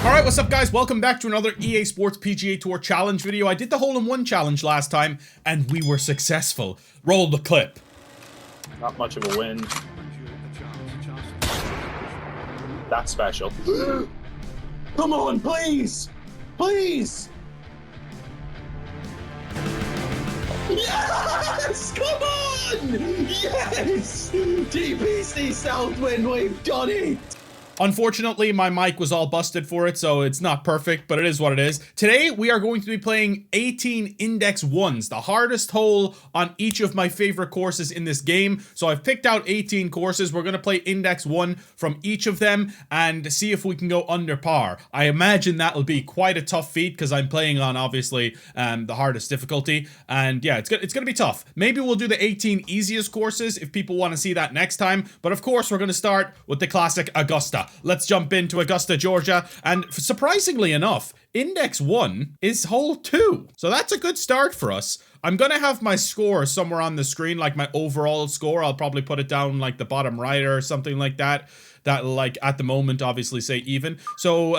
Alright, what's up guys? Welcome back to another EA Sports PGA Tour challenge video. I did the hole-in-one challenge last time, and we were successful. Roll the clip. Not much of a win. That's special. Come on, please! Please! Yes! Come on! Yes! TPC Southwind, we've done it! Unfortunately, my mic was all busted for it, so it's not perfect, but it is what it is. Today, we are going to be playing 18 Index 1s, the hardest hole on each of my favorite courses in this game. So I've picked out 18 courses. We're going to play Index 1 from each of them and see if we can go under par. I imagine that'll be quite a tough feat because I'm playing on, obviously, the hardest difficulty. And yeah, it's going to be tough. Maybe we'll do the 18 easiest courses if people want to see that next time. But of course, we're going to start with the classic Augusta. Let's jump into Augusta, Georgia, and surprisingly enough, Index 1 is hole 2. So that's a good start for us. I'm gonna have my score somewhere on the screen, like my overall score. I'll probably put it down like the bottom right or something like that. That, like, at the moment, obviously say even. So,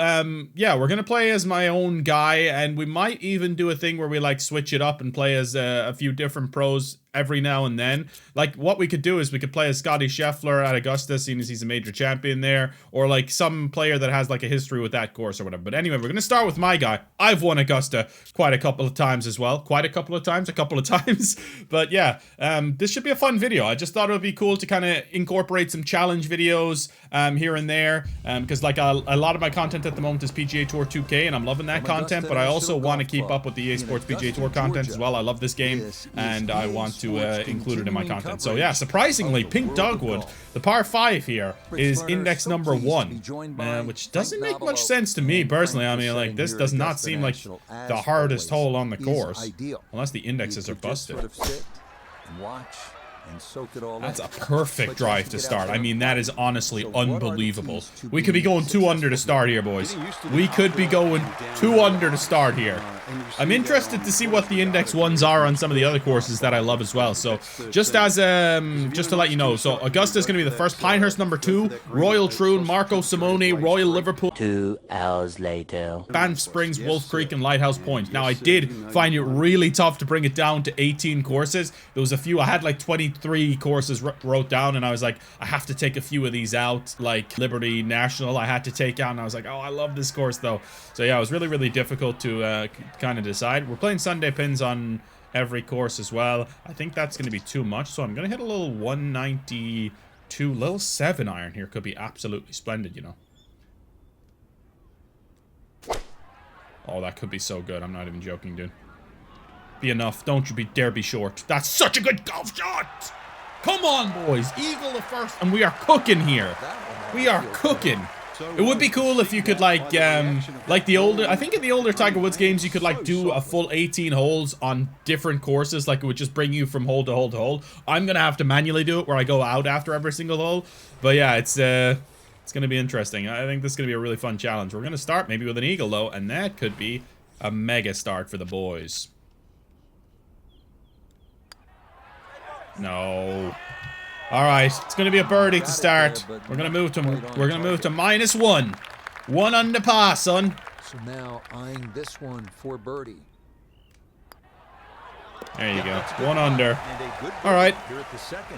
yeah, we're gonna play as my own guy, and we might even do a thing where we, like, switch it up and play as a few different pros every now and then. Like, what we could do is we could play as Scotty Scheffler at Augusta, seeing as he's a major champion there, or, like, some player that has, like, a history with that course or whatever. But anyway, we're gonna start with my guy. I've won Augusta quite a couple of times as well. Quite a couple of times? A couple of times. But, yeah, this should be a fun video. I just thought it would be cool to kind of incorporate some challenge videos here and there, because like a lot of my content at the moment is PGA Tour 2K, and I'm loving that content, but I also want to keep up with the EA Sports PGA Tour content as well. I love this game, and I want to include it in my content. So yeah, surprisingly, Pink Dogwood, the par 5 here, is index number 1, which doesn't make much sense to me personally. I mean, like, this does not seem like the hardest hole on the course, unless the indexes are busted. That's a perfect drive to start. I mean, that is honestly unbelievable. We could be going 2 under to start here, boys. We could be going 2 under to start here. I'm interested to see what the Index 1s are on some of the other courses that I love as well. So, just as, just to let you know, so Augusta is going to be the first, Pinehurst number 2, Royal Troon, Marco Simone, Royal Liverpool. 2 hours later. Banff Springs, Wolf Creek, and Lighthouse Point. Now, I did find it really tough to bring it down to 18 courses. There was a few, I had like 23 courses wrote down, and I was like, I have to take a few of these out, like Liberty National I had to take out, and I was like, oh, I love this course though. So yeah, it was really, really difficult to kind of decide. We're playing Sunday pins on every course as well. I think that's going to be too much, so I'm going to hit a little 192, little 7 iron here. Could be absolutely splendid, you know. Oh, that could be so good. I'm not even joking, dude. Be enough. Don't you dare be short. That's such a good golf shot! Come on, boys. Eagle the first. And we are cooking here. We are cooking. It would be cool if you could, like the older, I think in the older Tiger Woods games, you could, like, do a full 18 holes on different courses. Like, it would just bring you from hole to hole to hole. I'm going to have to manually do it where I go out after every single hole. But yeah, it's going to be interesting. I think this is going to be a really fun challenge. We're going to start maybe with an eagle, though, and that could be a mega start for the boys. No. All right, it's gonna be a birdie to start. We're gonna move to -1. 1 under par, son. So now eyeing this one for birdie. There you go. 1 under. All right.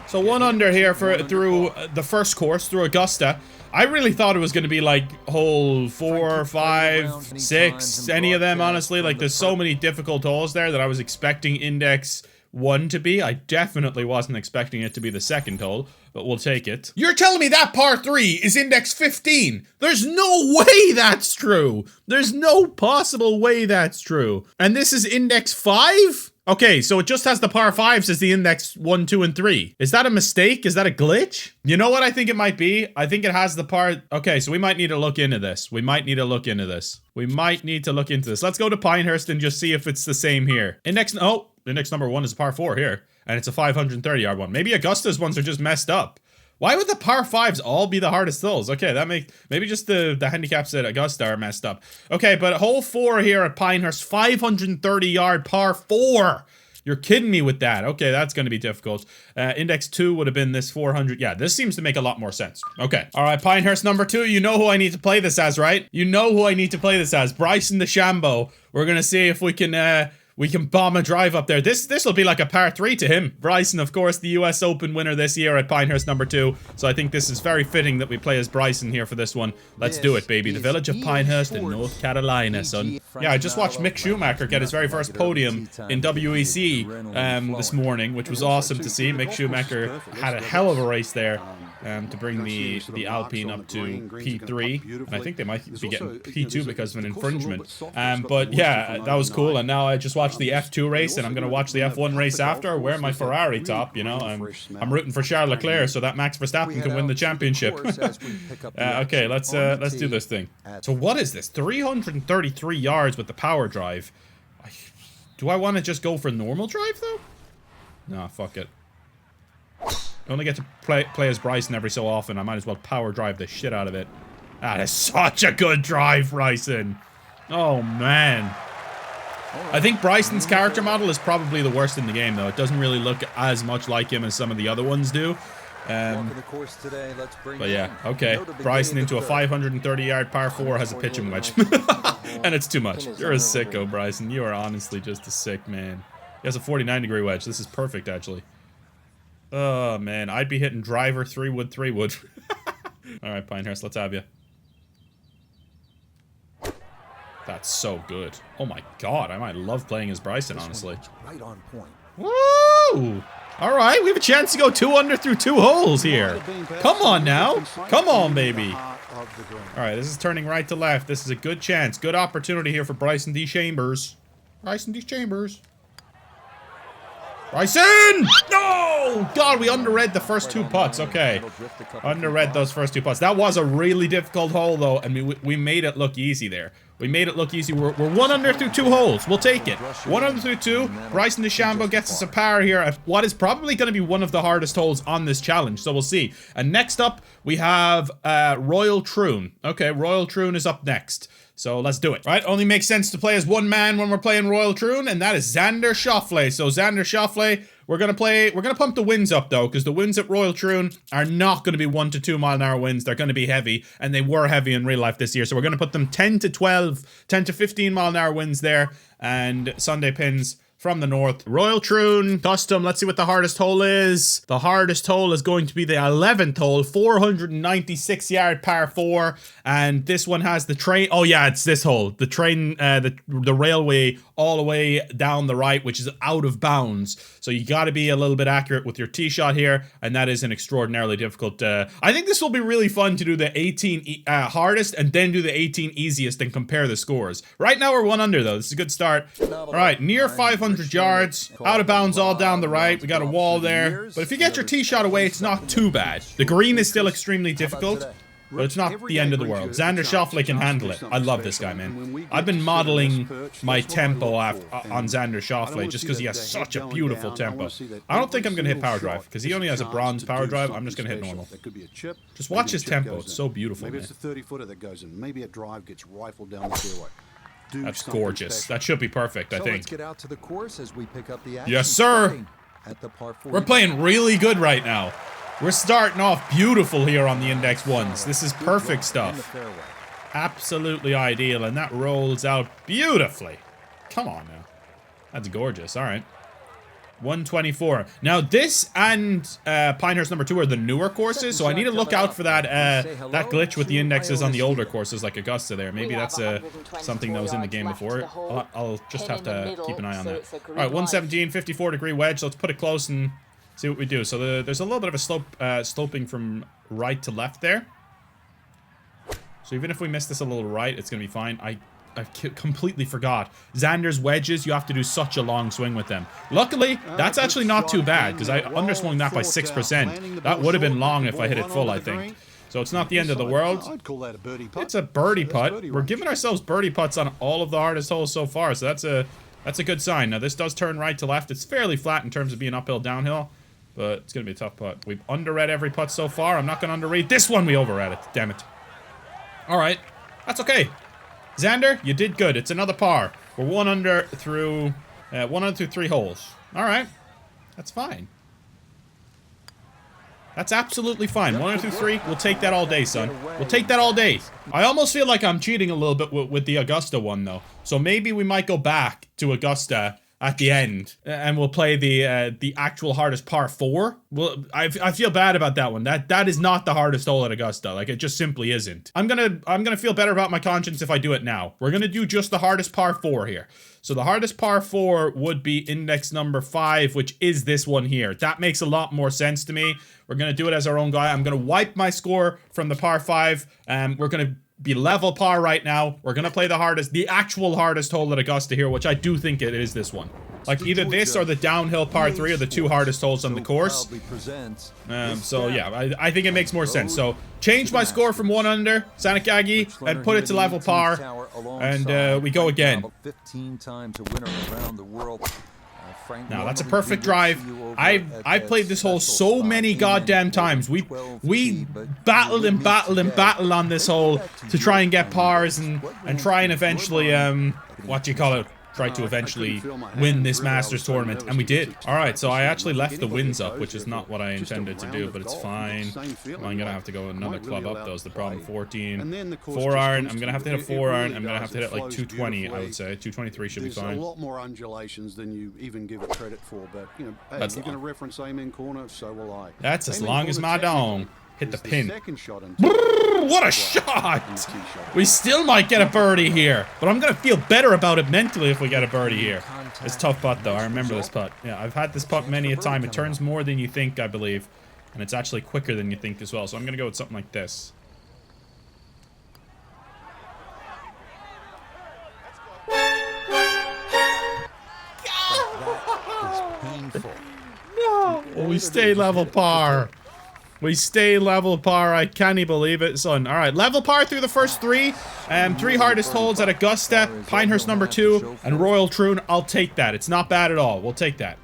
So 1 under here through the first course through Augusta. I really thought it was going to be like hole 4, 5, 6, any of them, honestly. Like, there's so many difficult holes there that I was expecting Index 1 to be. I definitely wasn't expecting it to be the second hole, but we'll take it. You're telling me that par 3 is index 15? There's no way that's true. There's no possible way that's true. And this is index 5? Okay, so it just has the par 5s as the index 1, 2, and 3. Is that a mistake? Is that a glitch? You know what I think it might be? I think it has the par... Okay, so we might need to look into this. We might need to look into this. Let's go to Pinehurst and just see if it's the same here. Index number 1 is a par 4 here. And it's a 530-yard one. Maybe Augusta's ones are just messed up. Why would the par 5s all be the hardest holes? Okay, that makes... Maybe just the handicaps at Augusta are messed up. Okay, but hole 4 here at Pinehurst, 530-yard par 4. You're kidding me with that. Okay, that's going to be difficult. Index 2 would have been this 400. Yeah, this seems to make a lot more sense. Okay. All right, Pinehurst number 2. You know who I need to play this as, right? You know who I need to play this as. Bryson DeChambeau. We're going to see if we can bomb a drive up there. This will be like a par 3 to him. Bryson, of course, the US Open winner this year at Pinehurst number 2. So I think this is very fitting that we play as Bryson here for this one. Let's do it, baby. The village of Pinehurst in North Carolina, son. Yeah, I just watched Mick Schumacher get his very first podium in WEC this morning, which was awesome to see. Mick Schumacher had a hell of a race there to bring the Alpine up to P3. And I think they might be getting P2 because of an infringement. But yeah, that was cool. And now I just watched the F2 race, and I'm going to watch the F1 race after. Wear my Ferrari top, you know. I'm rooting for Charles Leclerc so that Max Verstappen can win the championship. Okay, let's do this thing. So what is this? 333 yards with the power drive. Do I want to just go for normal drive though? Nah, fuck it. I only get to play as Bryson every so often. I might as well power drive the shit out of it. That is such a good drive, Bryson. Oh man. I think Bryson's character model is probably the worst in the game, though. It doesn't really look as much like him as some of the other ones do. But yeah, okay. Bryson into a 530-yard par 4 has a pitching wedge. And it's too much. You're a sicko, Bryson. You are honestly just a sick man. He has a 49-degree wedge. This is perfect, actually. Oh, man. I'd be hitting driver 3-wood, 3-wood. All right, Pinehurst, let's have you. That's so good. Oh my god, I might love playing as Bryson, honestly. Right on point. Woo! Alright, we have a chance to go 2 under through 2 holes here. Come on now. Come on, baby. Alright, this is turning right to left. This is a good chance. Good opportunity here for Bryson DeChambeau. Bryson DeChambeau. Bryson! No! God, we underread the first 2 putts. Okay. Underread those first 2 putts. That was a really difficult hole, though, and we made it look easy there. We made it look easy. We're 1 under through 2 holes. We'll take it. 1 under through 2. Bryson DeChambeau gets us a par here at what is probably going to be one of the hardest holes on this challenge. So we'll see. And next up, we have Royal Troon. Okay, Royal Troon is up next. So let's do it. Right, only makes sense to play as one man when we're playing Royal Troon, and that is Xander Schauffele. So Xander Schauffele, we're gonna pump the winds up though, because the winds at Royal Troon are not gonna be 1 to 2 mile an hour winds. They're gonna be heavy, and they were heavy in real life this year. So we're gonna put them 10 to 15 mile an hour winds there, and Sunday pins from the north. Royal Troon custom. Let's see what the hardest hole is. The hardest hole is going to be the 11th hole, 496-yard par 4, and this one has the train. Oh yeah, it's this hole. The train, the railway all the way down the right, which is out of bounds. So you got to be a little bit accurate with your tee shot here, and that is an extraordinarily difficult. I think this will be really fun to do the 18 hardest and then do the 18 easiest and compare the scores. Right now we're 1 under though. This is a good start. All right, near 500 yards, out of bounds all down the right. We got a wall there, but if you get your tee shot away, it's not too bad. The green is still extremely difficult, but it's not the end of the world. Xander Schauffele can handle it. I love this guy, man. I've been modeling my tempo on Xander Schauffele just because he has such a beautiful tempo. I don't think I'm going to hit power drive because he only has a bronze power drive. I'm just going to hit normal. Just watch his tempo. It's so beautiful, man. Maybe it's a 30-footer that goes in. Maybe a drive gets rifled down the fairway. That's gorgeous. That should be perfect, I think. Let's get out to the course as we pick up the action. Yes, sir. At the par 4. We're playing really good right now. We're starting off beautiful here on the Index 1s. This is perfect stuff. Absolutely ideal, and that rolls out beautifully. Come on now. That's gorgeous. All right. 124. Now this and Pinehurst number 2 are the newer courses, so I need to look out for that that glitch with the indexes on the older courses like Augusta there. Maybe that's something that was in the game before. I'll just have to keep an eye on that. All right, 117, 54-degree wedge. Let's put it close and see what we do. So there's a little bit of a slope, sloping from right to left there. So even if we miss this a little right, it's gonna be fine. I completely forgot. Xander's wedges, you have to do such a long swing with them. Luckily, that's actually not too bad, because I underswung that by 6%. That would have been long if I hit it full, I think. So it's not the end of the world. It's a birdie putt. We're giving ourselves birdie putts on all of the hardest holes so far, so that's a good sign. Now, this does turn right to left. It's fairly flat in terms of being uphill, downhill, but it's going to be a tough putt. We've underread every putt so far. I'm not going to underread this one. We overread it. Damn it. All right. That's okay. Xander, you did good. It's another par. We're 1 under through 3 holes. All right. That's fine. That's absolutely fine. 1 2 3. We'll take that all day, son. We'll take that all day. I almost feel like I'm cheating a little bit with the Augusta one, though. So maybe we might go back to Augusta at the end, and we'll play the actual hardest par 4. Well, I feel bad about that one. That is not the hardest hole at Augusta. Like, it just simply isn't. I'm gonna feel better about my conscience if I do it now. We're gonna do just the hardest par 4 here. So the hardest par 4 would be index number 5, which is this one here. That makes a lot more sense to me. We're gonna do it as our own guy. I'm gonna wipe my score from the par 5. We're gonna be level par right now. We're gonna play the actual hardest hole at Augusta here, which I do think it is this one. Like, either this or the downhill par 3 are the 2 hardest holes on the course. So yeah, I think it makes more sense. So change my score from 1 under, Sanakagi, and put it to level par, and we go again. Now that's a perfect drive. I've played this hole so many goddamn times. We battled and battled and battled on this hole to try and get pars and try and eventually try to eventually win this Masters tournament, and we did. Alright, so I actually left the wins up, which is not what I intended to do, but it's fine. I'm gonna have to go another club up, though, is the problem. 14. 4-iron. I'm gonna have to hit a 4-iron. I'm gonna have to hit it like 220, I would say. 223 should be fine. There's a lot more undulations than you even give it credit for, but, you know, hey, if you're gonna reference aim-in corner, so will I. That's as long as my dong. Hit the pin. Brrr, what a shot! We still might get a birdie here, but I'm gonna feel better about it mentally if we get a birdie here. It's a tough putt, though. I remember this putt. Yeah, I've had this putt many a time. It turns more than you think, I believe, and it's actually quicker than you think as well. So I'm gonna go with something like this. No, we stay level par. We stay level par. I can't believe it, son. All right, level par through the first 3. 3 hardest holes at Augusta, Pinehurst number 2, and Royal Troon. I'll take that. It's not bad at all. We'll take that.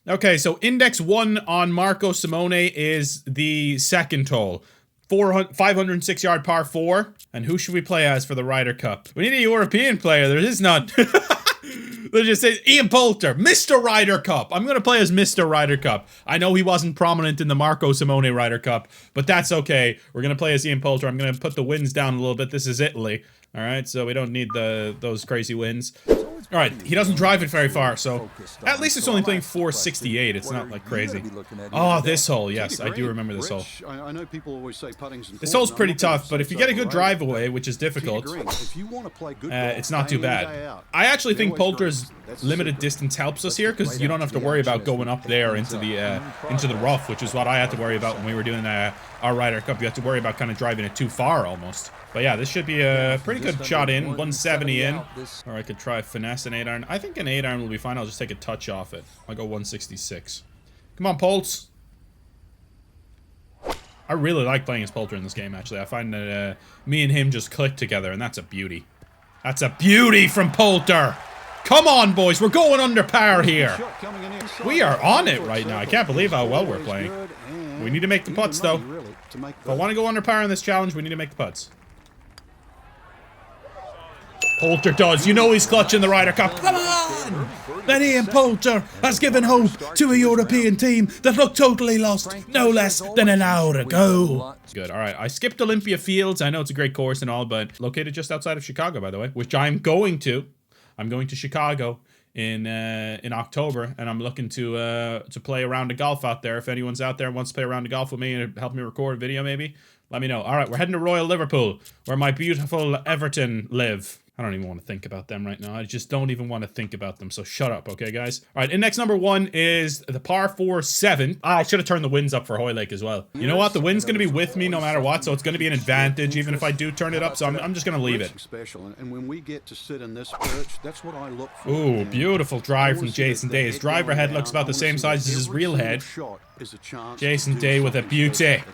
Okay, so index 1 on Marco Simone is the second hole. 506-yard par 4. And who should we play as for the Ryder Cup? We need a European player. There is none. Let's just say Ian Poulter, Mr. Ryder Cup. I'm going to play as Mr. Ryder Cup. I know he wasn't prominent in the Marco Simone Ryder Cup, but that's okay. We're going to play as Ian Poulter. I'm going to put the wins down a little bit. This is Italy. All right, so we don't need those crazy wins. All right, he doesn't drive it very far, so at least it's only playing 468. It's not like crazy. Oh, this hole, yes, I do remember this hole. I know people always say putting's important. This hole's pretty tough, but if you get a good drive away, which is difficult, it's not too bad. I actually think Poulter's limited distance helps us here because you don't have to worry about going up there into the rough, which is what I had to worry about when we were doing our Ryder Cup. You have to worry about kind of driving it too far almost. But yeah, this should be a pretty good shot in. 170 in. Or I could try finesse an 8-iron. I think an 8-iron will be fine. I'll just take a touch off it. I'll go 166. Come on, Poltz. I really like playing as Poulter in this game, actually. I find that me and him just click together, and that's a beauty. That's a beauty from Poulter. Come on, boys. We're going under par here. We are on it right now. I can't believe how well we're playing. We need to make the putts, though. If I want to go under par in this challenge, we need to make the putts. Poulter does. You know he's clutching the Ryder Cup. Come on! Then Ian Poulter has given hope to a European team that looked totally lost no less than an hour ago. Good. All right. I skipped Olympia Fields. I know it's a great course and all, but located just outside of Chicago, by the way, which I'm going to. I'm going to Chicago in October, and I'm looking to play a round of golf out there. If anyone's out there and wants to play a round of golf with me and help me record a video, maybe let me know. All right, we're heading to Royal Liverpool, where my beautiful Everton live. I don't even want to think about them right now. I just don't even want to think about them. So shut up, okay, guys? All right, index number 1 is the par 4-7. I should have turned the winds up for Hoylake as well. You know what? The wind's going to be with me no matter what, so it's going to be an advantage even if I do turn it up. So I'm just going to leave it. And when we get to sit in this perch, that's what I look for. Ooh, beautiful drive from Jason Day. His driver head looks about the same size as his real head. Jason Day with a beauty.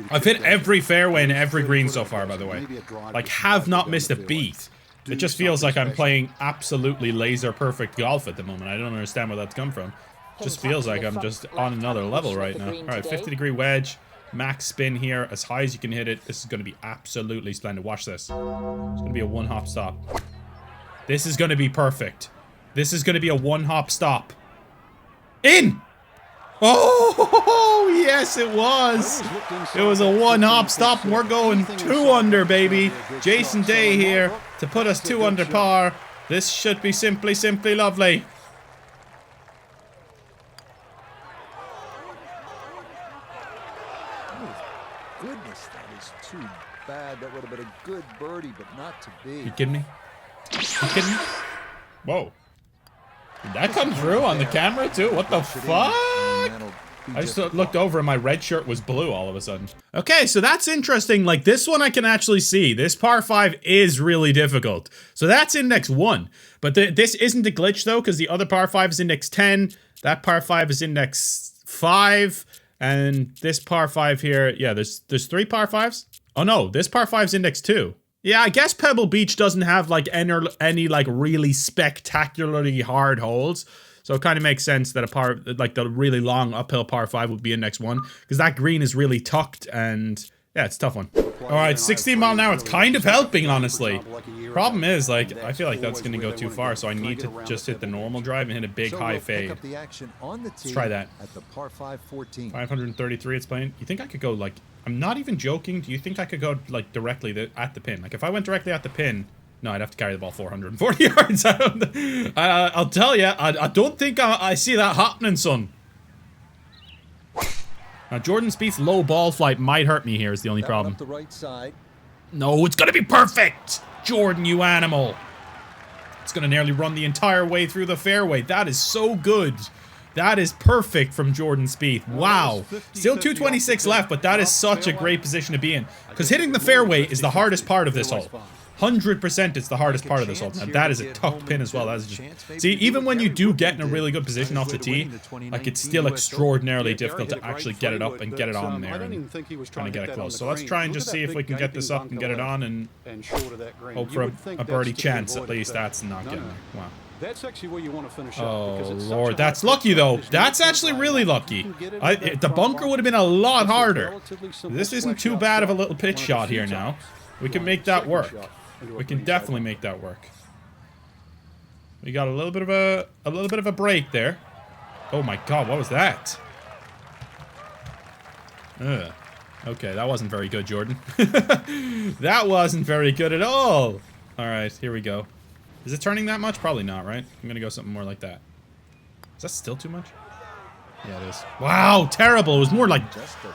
I've hit every fairway and every green so far, by the way. Like, have not missed a beat. It just feels like I'm playing absolutely laser perfect golf at the moment. I don't understand where that's come from. It just feels like I'm just on another level right now. All right, 50-degree wedge. Max spin here, as high as you can hit it. This is going to be absolutely splendid. Watch this. It's going to be a one-hop stop. This is going to be perfect. This is going to be a one-hop stop. In! Oh, yes, it was. It was a one-hop stop, and we're going 2 under, baby. Jason Day here to put us 2 under par. This should be simply lovely. Goodness, that is too bad. That would have been a good birdie, but not to be. You kidding me? You kidding me? Whoa. Did that come through on the camera too? What the fuck? I just looked over and my red shirt was blue all of a sudden. Okay, so that's interesting. Like, this one I can actually see. This par 5 is really difficult. So that's index 1. But this isn't a glitch though, because the other par 5 is index 10. That par 5 is index 5. And this par 5 here, yeah, there's 3 par 5s. Oh no, this par 5 is index 2. Yeah, I guess Pebble Beach doesn't have like any like really spectacularly hard holes. So it kind of makes sense that like the really long uphill par 5 would be index 1, because that green is really tucked and yeah, it's a tough one. All right, 16 mile an hour. It's kind of helping, honestly. Problem is, like, I feel like that's going to go too far, so I need to just hit the normal drive and hit a big high fade. Let's try that. 533 it's playing. You think I could go, like, I'm not even joking. Do you think I could go, like, directly at the pin? Like, if I went directly at the pin, no, I'd have to carry the ball 440 yards. I'll tell you, I don't think I see that happening, son. Now, Jordan Spieth's low ball flight might hurt me here is the only problem. The right side. No, it's going to be perfect! Jordan, you animal. It's going to nearly run the entire way through the fairway. That is so good. That is perfect from Jordan Spieth. Wow. Still 226 left, but that is such a great position to be in. Because hitting the fairway is the hardest part of this hole. 100% it's the hardest part of this hole. Now, that is a tucked pin as well. That is just... See, even when you do get in a really good position off the tee, like, it's still extraordinarily difficult to actually get it up and get it on there and kind of get it close. So let's try and just see if we can get this up and get it on and hope for a birdie chance at least. That's not getting there. Wow. That's actually where you want to finish up. Oh, Lord. That's lucky, though. That's actually really lucky. The bunker would have been a lot harder. This isn't too bad of a little pitch shot here now. We can make that work. We can definitely make that work. We got a little bit of a break there. Oh my God, what was that? Okay, that wasn't very good, Jordan. That wasn't very good at all. All right, here we go. Is it turning that much? Probably not, right? I'm gonna go something more like that. Is that still too much? Yeah, it is. Wow, terrible. It was more like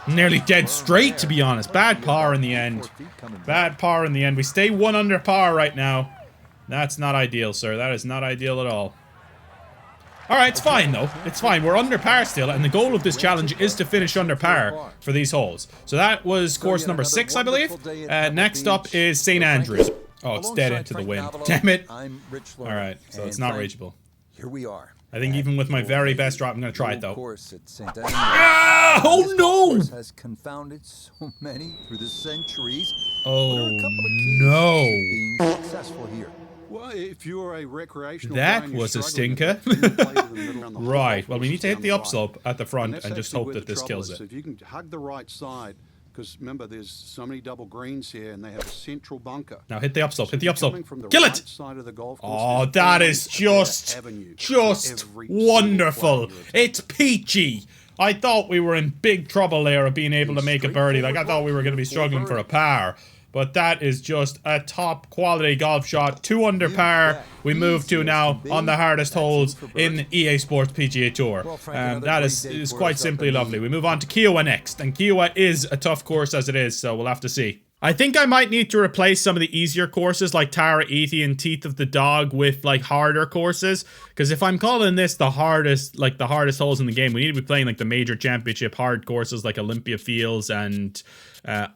nearly dead straight, to be honest. Bad par in the end. Bad par in the end. We stay 1 under par right now. That's not ideal, sir. That is not ideal at all. All right, it's fine, though. It's fine. We're under par still, and the goal of this challenge is to finish under par for these holes. So that was course number 6, I believe. Next up is St. Andrews. Oh, it's dead into the wind. Damn it. All right, so it's not reachable. Here we are. I think even with my very best drop, I'm going to try it, though. Ah, oh, no! Has confounded so many through the centuries. Oh, no. Being successful here. Well, if you're a recreational that was a stinker. Right, well, we need to hit the upslope at the front and just hope that this kills it. If you can hug the right side, because remember, there's so many double greens here, and they have a central bunker. Now hit the upslope, hit the upslope. Kill Kill right it! side of the golf course, oh, that is just wonderful. It's peachy. I thought we were in big trouble there of being able to make a birdie. Like, I thought we were going to be struggling for a par. But that is just a top quality golf shot. 2 under par. We move to now on the hardest holes in EA Sports PGA Tour. That is quite simply lovely. We move on to Kiowa next. And Kiowa is a tough course as it is, so we'll have to see. I think I might need to replace some of the easier courses like Tara Ethi and Teeth of the Dog with like harder courses. Because if I'm calling this the hardest holes in the game, we need to be playing like the major championship hard courses like Olympia Fields and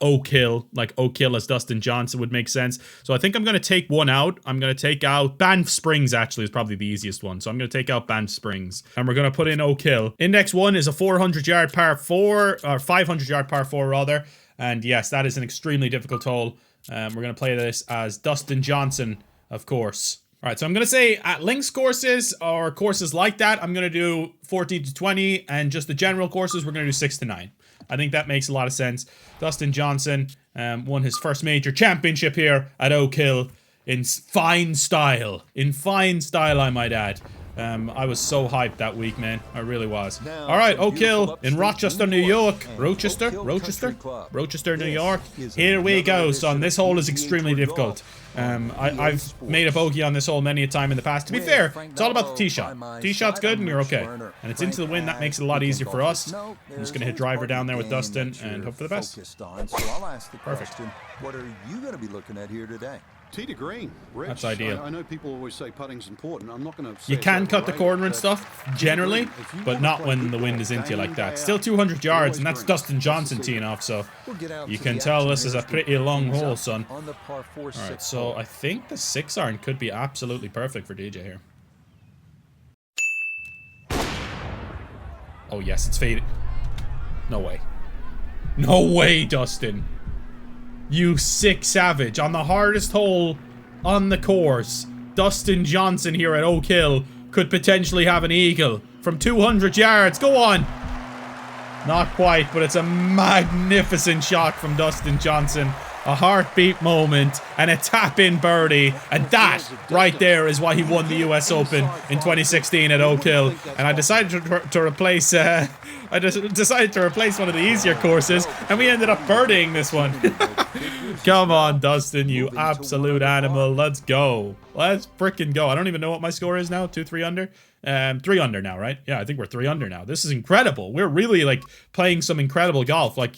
Oak Hill. Like Oak Hill as Dustin Johnson would make sense. So I think I'm going to take one out. I'm going to take out Banff Springs actually is probably the easiest one. So I'm going to take out Banff Springs. And we're going to put in Oak Hill. Index 1 is a 400-yard par 4, or 500-yard par 4 rather. And yes, that is an extremely difficult hole. We're going to play this as Dustin Johnson, of course. All right, so I'm going to say at links courses or courses like that, I'm going to do 14 to 20. And just the general courses, we're going to do 6 to 9. I think that makes a lot of sense. Dustin Johnson won his first major championship here at Oak Hill in fine style. In fine style, I might add. I was so hyped that week, man. I really was. All right, Oak Hill in Rochester, New York. Rochester, New York. Here we go, son. This hole is extremely difficult. I've made a bogey on this hole many a time in the past. To be fair, it's all about the tee shot. Tee shot's good and you're okay. And it's into the wind. That makes it a lot easier for us. I'm just going to hit driver down there with Dustin and hope for the best. Perfect. What are you going to be looking at here today? Tee to green. Rich, that's ideal. I know people always say putting's important. I'm not going to. You can cut the corner and stuff, generally, but not when the wind is into you like that. Still 200 yards, and that's Dustin Johnson teeing off, so you can tell this is a pretty long hole, son. Alright, so I think the 6-iron could be absolutely perfect for DJ here. Oh, yes, it's faded. No way. No way, Dustin. You sick savage. On the hardest hole on the course, Dustin Johnson here at Oak Hill could potentially have an eagle from 200 yards. Go on. Not quite, but it's a magnificent shot from Dustin Johnson. A heartbeat moment and a tap-in birdie. And that right there is why he won the US Open in 2016 at Oak Hill. And I decided to replace... I decided to replace one of the easier courses, and we ended up birdieing this one. Come on, Dustin, you absolute animal. Let's go. Let's frickin' go. I don't even know what my score is now. 2-3 under? 3 under now, right? Yeah, I think we're 3 under now. This is incredible. We're really, like, playing some incredible golf. Like,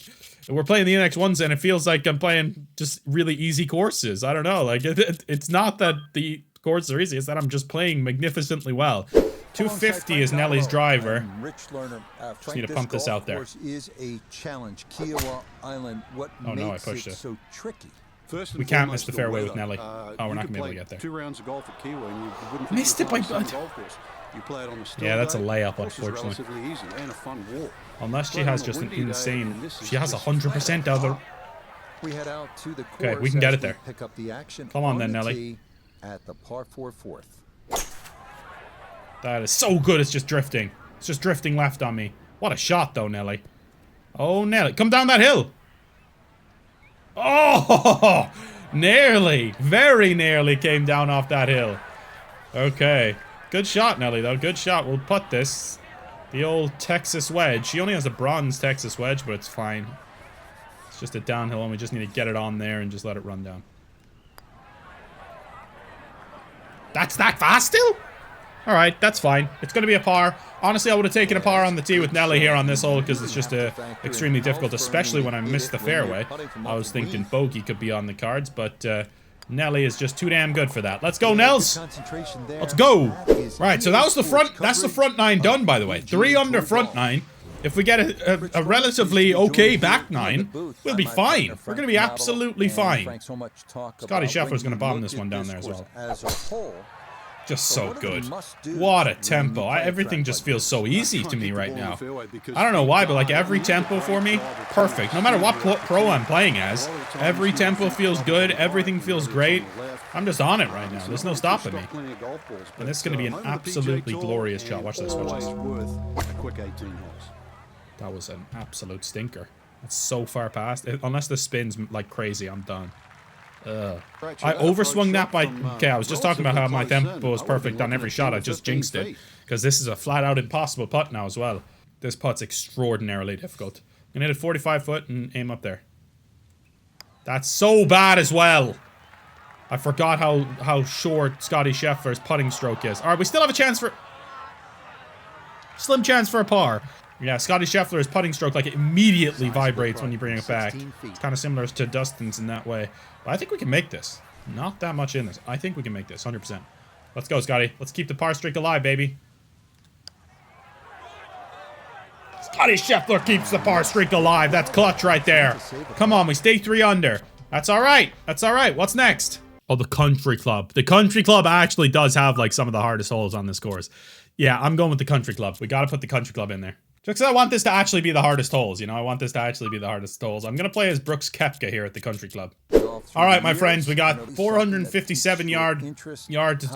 we're playing the NX1s, and it feels like I'm playing just really easy courses. I don't know. Like, it's not that the courses are easy. It's that I'm just playing magnificently well. 250 is Nelly's driver. Just need to pump this out there. Oh no, I pushed it. We can't miss the fairway with Nelly. Oh, we're not gonna be able to get there. 2 rounds of golf at Kiwi and you wouldn't missed it by blood. You play it on the yeah, that's a layup, unfortunately. Easy and a fun walk. Unless she has just an insane... She has 100% out of the... Okay, we can get it there. Come on then, Nelly. At the par 4 fourth. That is so good, it's just drifting. It's just drifting left on me. What a shot, though, Nelly. Oh, Nelly. Come down that hill. Oh, nearly. Very nearly came down off that hill. Okay. Good shot, Nelly, though. Good shot. We'll putt this. The old Texas wedge. She only has a bronze Texas wedge, but it's fine. It's just a downhill, and we just need to get it on there and just let it run down. That's that fast still? Alright, that's fine. It's going to be a par. Honestly, I would have taken a par on the tee with Nelly here on this hole because it's just extremely difficult, especially when I missed the fairway. I was thinking bogey could be on the cards, but Nelly is just too damn good for that. Let's go, Nels! Let's go! Right, so that was the front. That's the front 9 done, by the way. 3 under front 9. If we get a relatively okay back 9, we'll be fine. We're going to be absolutely fine. Scotty Scheffler's going to bomb this one down there as well. Just so good. What a tempo. Everything just feels so easy to me right now. I don't know why, but like every tempo for me, perfect. No matter what pro I'm playing as, every tempo feels good. Everything feels great. I'm just on it right now. There's no stopping me. And this is going to be an absolutely glorious shot. Watch this. Watch this. That was an absolute stinker. That's so far past. Unless this spins like crazy, I'm done. I overswung that by... Okay, I was just talking about how my tempo was perfect on every shot. I just jinxed it. Because this is a flat-out impossible putt now as well. This putt's extraordinarily difficult. I'm going to hit it 45 foot and aim up there. That's so bad as well. I forgot how short Scotty Scheffler's putting stroke is. Alright, we still have a chance for... Slim chance for a par. Yeah, Scotty Scheffler's putting stroke, like, it immediately vibrates when you bring it back. It's kind of similar to Dustin's in that way. But I think we can make this. Not that much in this. I think we can make this, 100%. Let's go, Scotty. Let's keep the par streak alive, baby. Scotty Scheffler keeps the par streak alive. That's clutch right there. Come on, we stay 3 under. That's all right. That's all right. What's next? Oh, the Country Club. The Country Club actually does have, like, some of the hardest holes on this course. Yeah, I'm going with the Country Club. We got to put the Country Club in there. Just because I want this to actually be the hardest holes, you know? I want this to actually be the hardest holes. I'm going to play as Brooks Koepka here at the Country Club. Alright, my friends, we got 457 yards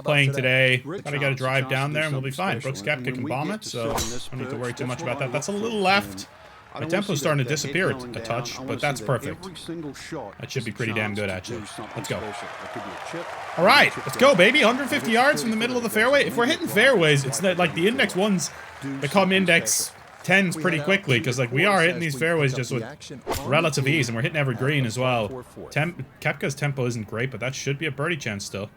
playing today. Gotta get a drive down there and we'll be fine. Brooks Koepka can bomb it, so I don't need to worry too much about that. That's a little left. My tempo's starting to disappear a touch, but that's perfect. That should be pretty damn good, actually. Let's go. All right, let's go, baby. 150 yards from the middle of the fairway. If we're hitting fairways, it's not like the index ones become index 10s pretty quickly, because like we are hitting these fairways just with relative ease, and we're hitting every green as well. Koepka's tempo isn't great, but that should be a birdie chance still.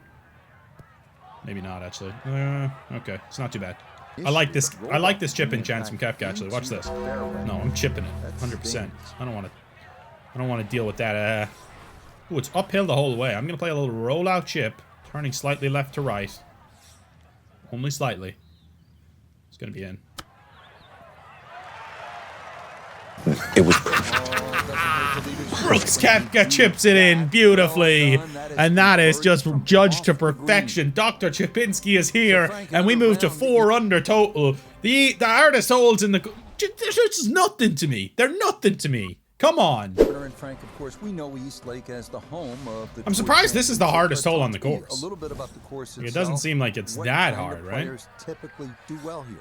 Maybe not, actually. Okay, it's not too bad. I like this chip-in chance from Koepka, actually. Watch this. No, I'm chipping it 100%. I don't want to deal with that. Ooh, it's uphill the whole way. I'm gonna play a little rollout chip, turning slightly left to right. Only slightly. It's gonna be in. It was. Brooks Koepka chips it in beautifully, and that is just judged to perfection. Dr. Chipinski is here, and we move to 4 under total. The hardest holes in the... They're just nothing to me. They're nothing to me. Come on. I'm surprised this is the hardest hole on the course. It doesn't seem like it's that hard, right? Typically do well here.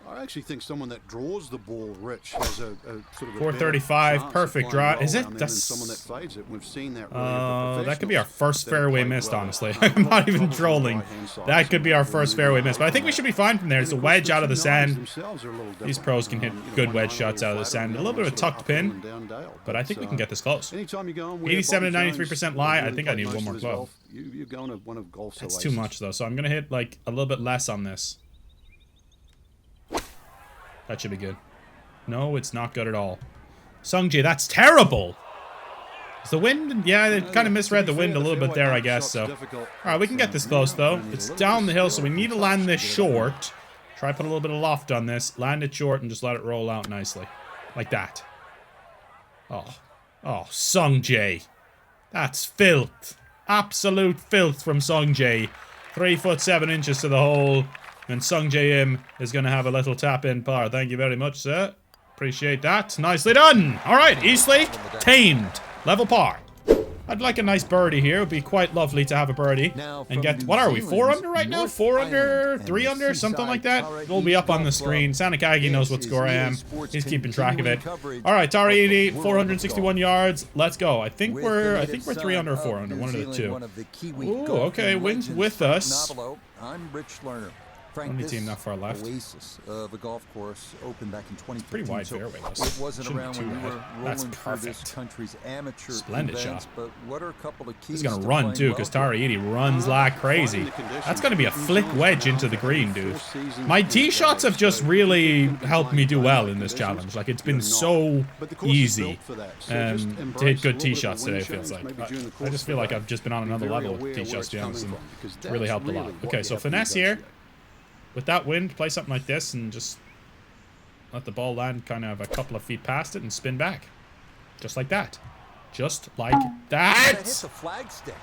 I actually think someone that draws the ball, Rich, has a sort of a 435, perfect draw. Is it? That's someone that fades it. We've seen that. That could be our first fairway missed, honestly. I'm not even trolling. That could be our first fairway miss, but I think we should be fine from there. It's a wedge out of the sand. These pros can hit good wedge shots out of the sand. A little bit of a tucked pin, but I think we can get this close. 87 to 93% lie. I think I need one more club. That's too much, though, so I'm going to hit like a little bit less on this. That should be good. No, it's not good at all. Sungjae, that's terrible! Is the wind? Yeah, it kind of misread the wind a little bit there, I guess, so. Alright, we can get this close, though. It's down the hill, so we need to land this short. Try put a little bit of loft on this. Land it short and just let it roll out nicely. Like that. Oh. Oh, Sungjae. That's filth. Absolute filth from Sungjae. 3 foot 7 inches to the hole. And Sungjae Im is going to have a little tap-in par. Thank you very much, sir. Appreciate that. Nicely done. All right, Eastleigh, tamed. Level par. I'd like a nice birdie here. It would be quite lovely to have a birdie. And get, what are we, 4 under right now? 4 under, 3 under, something like that? It'll be up on the screen. Sanakagi knows what score I am. He's keeping track of it. All right, Tari 461 yards. Let's go. I think we're 3 under or 4 under, one of the two. Ooh, okay, wind's with us. I'm Rich Lerner. Only team not far left. Oasis of a golf course opened back in 2015. Pretty wide fairway. It wasn't around when we were rolling through this country's amateur splendid events, shot. But what are a couple of keys? He's gonna run too, because Tari runs like crazy. That's gonna be a flick wedge into the green, dude. My tee shots have just really helped me do well in this challenge. Like, it's been so easy to hit good tee shots today. It feels like I just feel like I've just been on another level with tee shots, to be honest, and it's really helped a lot. Okay, so finesse here. With that wind, play something like this and just let the ball land kind of a couple of feet past it and spin back. Just like that. Just like that! Hit the flag stick.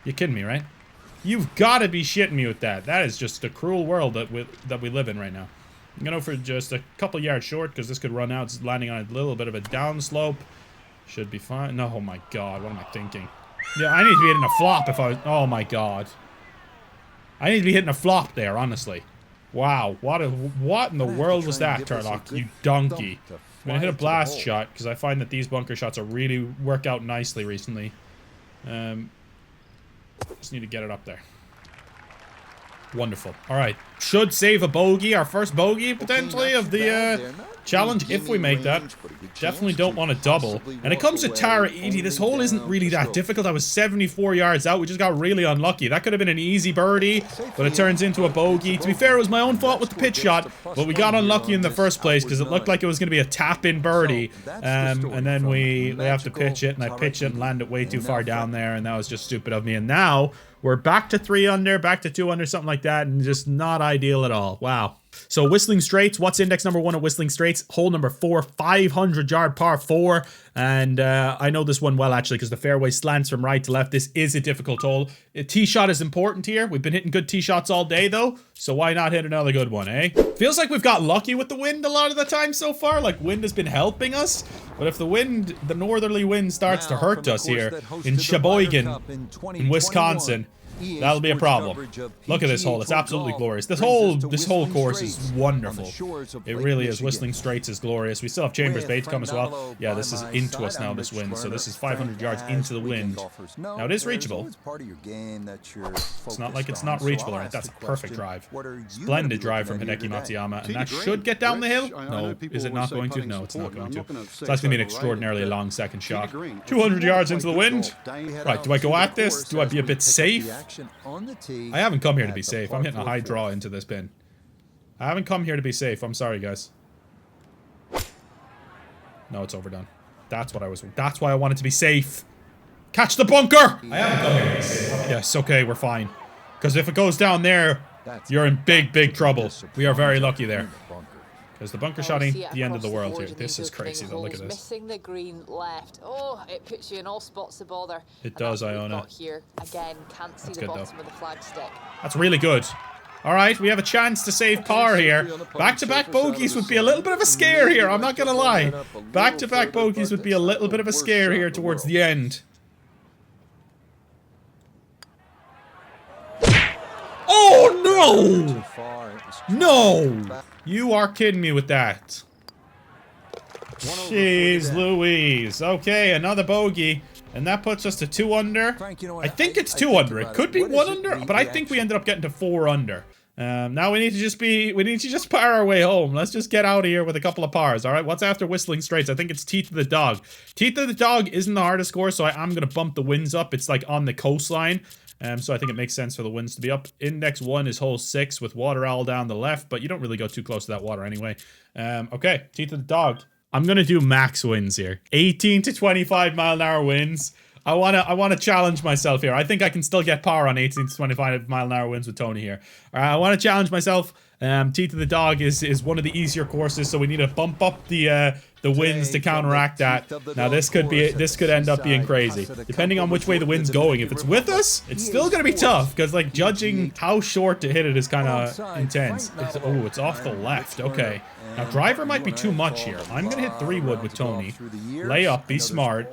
You're kidding me, right? You've got to be shitting me with that. That is just the cruel world that we live in right now. I'm going to go for just a couple yards short because this could run out. It's landing on a little bit of a downslope. Should be fine. No, oh my god, what am I thinking? Yeah, I need to be hitting a flop if I was... Oh my god. I need to be hitting a flop there, honestly. Wow, what in the world was that, Turlock? You donkey. I'm gonna hit a blast shot, because I find that these bunker shots are really work out nicely recently. Just need to get it up there. Wonderful. Alright. Should save a bogey, our first bogey, potentially, of the challenge, if we make that. Definitely don't want to double. And it comes to Tara 80. This hole isn't really that difficult. I was 74 yards out. We just got really unlucky. That could have been an easy birdie, but it turns into a bogey. To be fair, it was my own fault with the pitch shot, but we got unlucky in the first place because it looked like it was going to be a tap-in birdie. And then we have to pitch it, and I pitch it and land it way too far down there, and that was just stupid of me. And now we're back to 3 under, back to 2 under, something like that, and just not ideal at all. Wow. So Whistling Straits, what's index number 1 at Whistling Straits? Hole number 4, 500-yard par 4. And I know this one well, actually, because the fairway slants from right to left. This is a difficult hole. A tee shot is important here. We've been hitting good tee shots all day, though. So why not hit another good one, eh? Feels like we've got lucky with the wind a lot of the time so far. Like, wind has been helping us. But if the wind, the northerly wind starts to hurt us here in Sheboygan, in Wisconsin, That'll be a problem. Look at this hole. It's absolutely glorious. This whole course is wonderful. It really is. Whistling Straits is glorious. We still have Chambers Bay to come as well. Yeah, this is into us now, this wind. So this is 500 yards into the wind. Now it is reachable. It's not like it's not reachable, right? That's a perfect drive. Splendid drive from Hideki Matsuyama. And that should get down the hill. No, is it not going to? No, it's not going to. So that's going to be an extraordinarily long second shot. 200 yards into the wind. Right, do I go at this? Do I be a bit safe? I haven't come here to be safe. I'm hitting a high draw into this pin. I haven't come here to be safe. I'm sorry, guys. No, it's overdone. That's why I wanted to be safe. Catch the bunker! I haven't come here to be safe. Yes, okay, we're fine. Because if it goes down there, you're in big trouble. We are very lucky there. Because the bunker shot ain't the end of the world here. This is crazy though, look at this. Missing the green left. Oh, it puts you in all spots of bother. It does, Iona. Here. Again, can't see the bottom of the flagstick. That's really good. Alright, we have a chance to save par here. Back-to-back bogeys would be a little bit of a scare here, I'm not gonna lie. Back-to-back bogeys would be a little bit of a scare here towards the end. Oh no! No! You are kidding me with that. Jeez Louise. Okay, another bogey. And that puts us to 2 under. I think it's 2 under. It could be 1 under, but I think we ended up getting to 4 under. Now we need to just par our way home. Let's just get out of here with a couple of pars. All right, what's after Whistling Straits? I think it's Teeth of the Dog. Teeth of the Dog isn't the hardest course, so I'm going to bump the winds up. It's like on the coastline. So I think it makes sense for the winds to be up. Index 1 is hole 6 with water owl down the left, but you don't really go too close to that water anyway. Okay, Teeth of the Dog. I'm gonna do max winds here. 18 to 25 mile an hour winds. I wanna challenge myself here. I think I can still get par on 18 to 25 mile an hour winds with Tony here. I want to challenge myself. Teeth of the Dog is one of the easier courses, so we need to bump up the winds to counteract that. Now this could end up being crazy, depending on which way the wind's going. If it's with us, it's still gonna be tough because like judging how short to hit it is kind of intense. It's off the left. Okay. Now driver might be too much here. I'm gonna hit 3-wood with Tony. Lay up, be smart.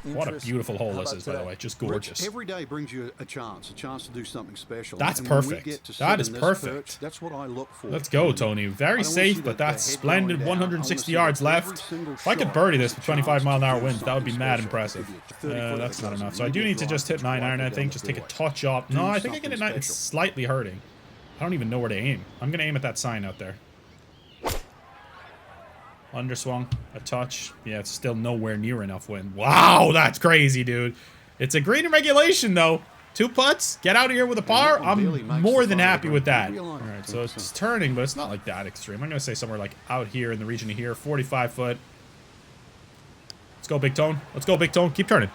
What a beautiful hole this is, by the way. Just gorgeous. Every day brings you a chance to do something special. That's perfect. That is perfect. That's what I look for. Let's go, Tony. Very safe, but that's splendid. 160 yards left. If I could birdie this with 25 mile an hour winds, that would be mad impressive. That's not enough. So I do need to just hit 9-iron, I think. Just take a touch off. No, I think I can hit 9. It's slightly hurting. I don't even know where to aim. I'm going to aim at that sign out there. Underswung. A touch. Yeah, it's still nowhere near enough wind. Wow, that's crazy, dude. It's a green in regulation, though. 2 putts. Get out of here with a par. I'm more than happy with that. All right, so it's turning, but it's not like that extreme. I'm going to say somewhere like out here in the region of here. 45 foot. Let's go, Big Tone. Let's go, Big Tone. Keep turning.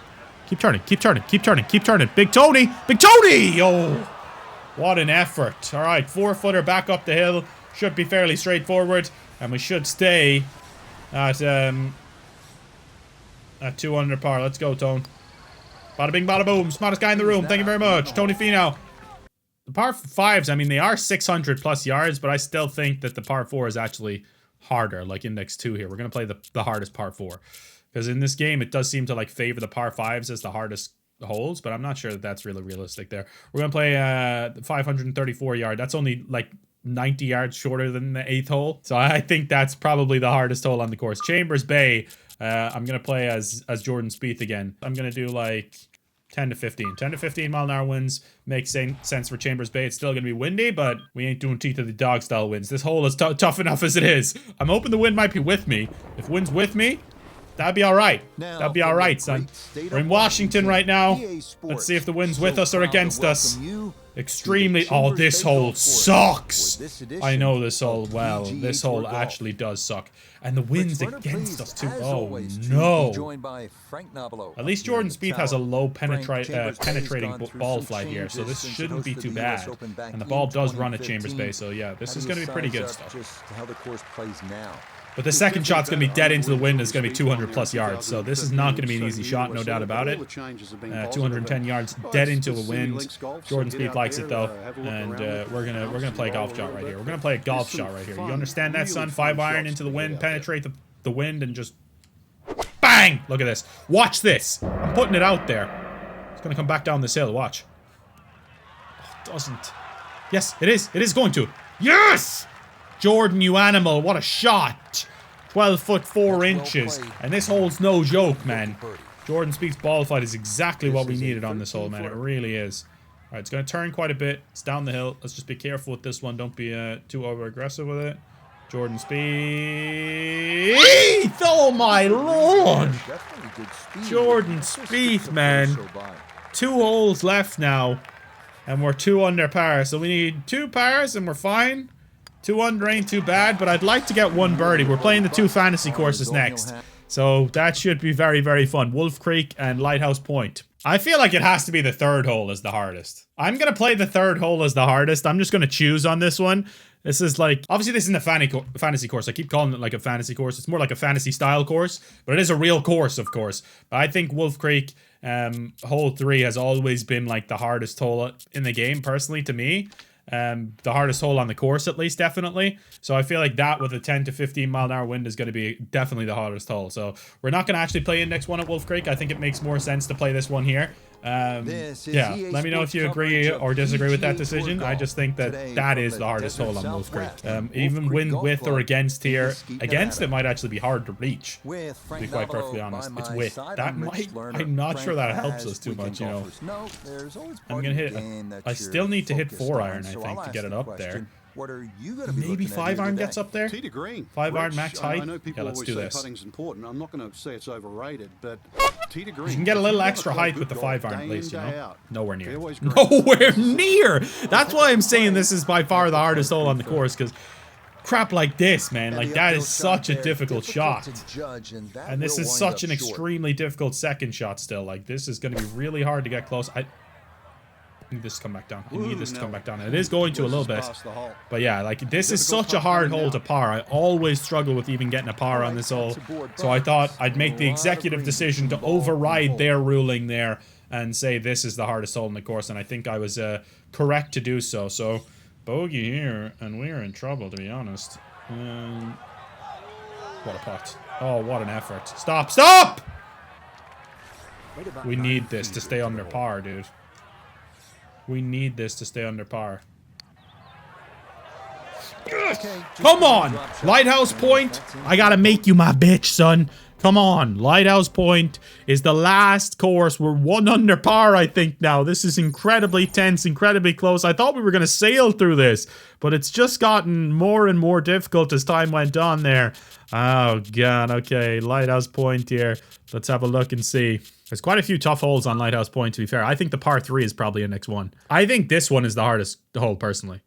Keep turning. Keep turning. Keep turning. Keep turning. Big Tony. Big Tony! Oh, what an effort. All right, 4-footer back up the hill. Should be fairly straightforward. And we should stay at 2 under par. Let's go, Tone. Bada bing, bada boom. Smartest guy in the room. Thank you very much. Tony Finau. The par 5s, I mean, they are 600 plus yards, but I still think that the par 4 is actually harder, like index 2 here. We're going to play the hardest par 4. Because in this game, it does seem to like favor the par 5s as the hardest holes, but I'm not sure that that's really realistic there. We're going to play 534 yard. That's only like 90 yards shorter than the 8th hole. So I think that's probably the hardest hole on the course. Chambers Bay, I'm going to play as Jordan Spieth again. I'm going to do like 10 to 15. 10 to 15 mile an hour winds makes sense for Chambers Bay. It's still going to be windy, but we ain't doing Teeth of the Dog style winds. This hole is tough enough as it is. I'm hoping the wind might be with me. If wind's with me, that'd be all right. That'd be all right, son. We're in Washington right now. Let's see if the wind's with us or against us. Extremely. Oh, this hole sucks. I know this hole well. This hole actually does suck. And the wind's against us, too. Oh, no. At least Jordan Spieth has a low penetrating ball flight here, so this shouldn't be too bad. And the ball does run at Chambers Bay, so yeah, this is going to be pretty good stuff. But the second shot's going to be dead into the wind. It's going to be 200 plus yards. So this is not going to be an easy shot, no doubt about it. 210 yards dead into the wind. Jordan Spieth likes it though, and we're gonna play a golf shot right here. We're gonna play a golf shot right here. You understand that, son? 5-iron into the wind, penetrate the wind, and just bang! Look at this. Watch this. I'm putting it out there. It's going to come back down this hill. Watch. Oh, it doesn't. Yes, it is. It is going to. Yes! Jordan, you animal. What a shot. 12 foot 4 inches. And this hole's no joke, man. Jordan Spieth's ball flight is exactly what we needed on this hole, man. It really is. All right, it's going to turn quite a bit. It's down the hill. Let's just be careful with this one. Don't be too over-aggressive with it. Jordan Spieth! Oh, my Lord! Jordan Spieth, man. 2 holes left now. And we're 2 under par. So we need 2 pars and we're fine. 2 under ain't too bad, but I'd like to get 1 birdie. We're playing the 2 fantasy courses next. So that should be very, very fun. Wolf Creek and Lighthouse Point. I feel like it has to be the 3rd hole as the hardest. I'm going to play the 3rd hole as the hardest. I'm just going to choose on this one. This is like, obviously this isn't a fantasy course. I keep calling it like a fantasy course. It's more like a fantasy style course, but it is a real course, of course. But I think Wolf Creek hole 3 has always been like the hardest hole in the game, personally, to me. The hardest hole on the course, at least, definitely. So I feel like that with a 10 to 15 mile an hour wind is going to be definitely the hardest hole. So we're not going to actually play Index 1 at Wolf Creek. I think it makes more sense to play this one here. Yeah, let me know if you agree or disagree with that decision. I just think that that is the hardest hole on Wolf Creek. Even wind with or against here, against it might actually be hard to reach, to be quite perfectly honest. It's with. That might, I'm not sure that helps us too much, you know. I'm going to hit, I still need to hit 4-iron, I think, to get it up there. Maybe 5-iron gets up there? 5-iron max height? Yeah, let's do this. Putting's important. I'm not going to say it's overrated, but tee to green. You can get a little extra height with the 5-iron, at least, you know? Nowhere near. Nowhere near! That's why I'm saying this is by far the hardest hole on the course, because crap like this, man, like that is such a difficult shot. And this is such an extremely difficult second shot still. Like, this is going to be really hard to get close. I need this to come back down. I need this to come back down. It is going to a little bit. But yeah, like, this is such a hard hole to par. I always struggle with even getting a par on this hole. So I thought I'd make the executive decision to override their ruling there and say this is the hardest hole in the course. And I think I was correct to do so. So, bogey here, and we're in trouble, to be honest. What a putt. Oh, what an effort. Stop! Stop! We need this to stay under par, dude. We need this to stay under par. Come on! Lighthouse Point! I gotta make you my bitch, son. Come on. Lighthouse Point is the last course. We're 1 under par, I think, now. This is incredibly tense, incredibly close. I thought we were gonna sail through this, but it's just gotten more and more difficult as time went on there. Oh, God. Okay, Lighthouse Point here. Let's have a look and see. There's quite a few tough holes on Lighthouse Point, to be fair. I think the par 3 is probably Index 1. I think this one is the hardest hole, personally.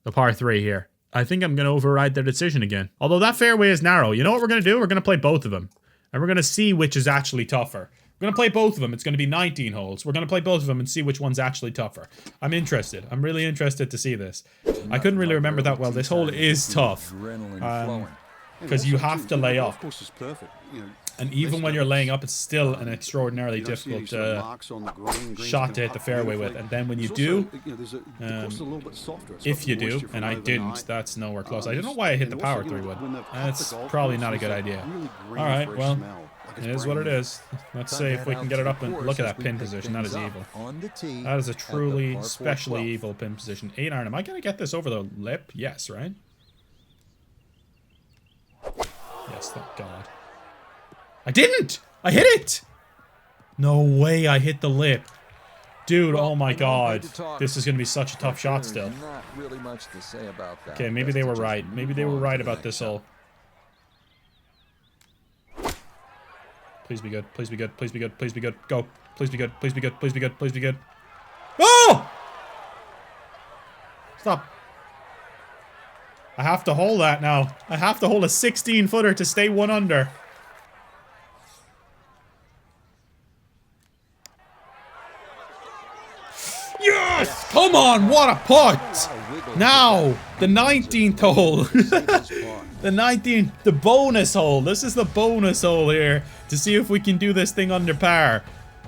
The par 3 here. I think I'm going to override their decision again. Although that fairway is narrow. You know what we're going to do? We're going to play both of them. And we're going to see which is actually tougher. We're going to play both of them. It's going to be 19 holes. We're going to play both of them and see which one's actually tougher. I'm interested. I'm really interested to see this. I couldn't really remember that well. This hole is tough. Because you have to lay up. And even when you're laying up, it's still an extraordinarily difficult shot to hit the fairway with. And then when you do, if you do, and I didn't, that's nowhere close. I don't know why I hit the power 3 wood. That's probably not a good idea. Alright, well, it is what it is. Let's see if we can get it up and look at that pin position. That is evil. That is a truly, specially evil pin position. 8-iron. Am I going to get this over the lip? Yes, right? Yes, thank God. I didn't! I hit it! No way I hit the lip. Dude, oh my God. This is going to be such a tough shot still. Okay, maybe they were right. Maybe they were right about this hole. Please be good. Please be good. Please be good. Please be good. Go. Please be good. Please be good. Please be good. Please be good. Oh! Stop. I have to hold that now. I have to hold a 16-footer to stay 1 under. Yes! Come on, what a putt! Now, the 19th hole. The 19th, the bonus hole. This is the bonus hole here to see if we can do this thing under par.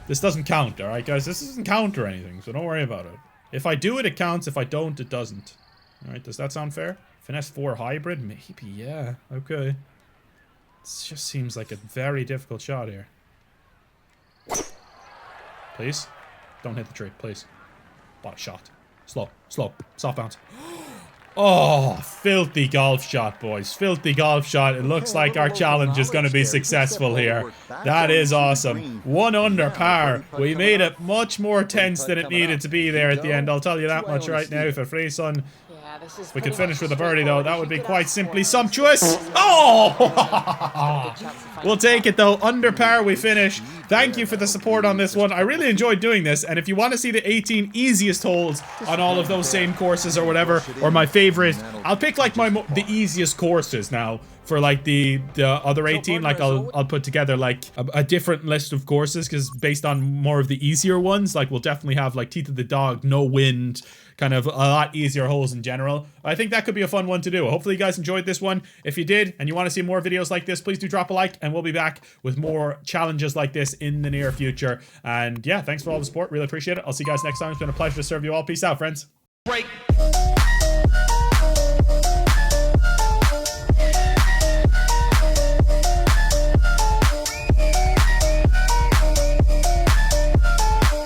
This doesn't count, alright guys? This doesn't count or anything, so don't worry about it. If I do it, it counts. If I don't, it doesn't. Alright, does that sound fair? Finesse 4 hybrid? Maybe, yeah. Okay. It just seems like a very difficult shot here. Please? Don't hit the tree, please. Bottom shot. Slow. Soft bounce. Oh, filthy golf shot, boys. Filthy golf shot. It looks like our challenge is going to be successful here. That is awesome. 1 under par. We made it much more tense than it needed to be there at the end. I'll tell you that much right now for free, son. If we could finish with a birdie, though, that would be quite simply sumptuous. Oh! We'll take it, though. Under par, we finish. Thank you for the support on this one. I really enjoyed doing this, and if you want to see the 18 easiest holes on all of those same courses or whatever, or my favorite, I'll pick, like, the easiest courses now. For like the other 18, like I'll put together like a different list of courses, because based on more of the easier ones, like we'll definitely have like Teeth of the Dog, no wind, kind of a lot easier holes in general. I think that could be a fun one to do. Hopefully you guys enjoyed this one. If you did and you want to see more videos like this, please do drop a like, and we'll be back with more challenges like this in the near future. And yeah, thanks for all the support, really appreciate it. I'll see you guys next time. It's been a pleasure to serve you all. Peace out, friends. Break.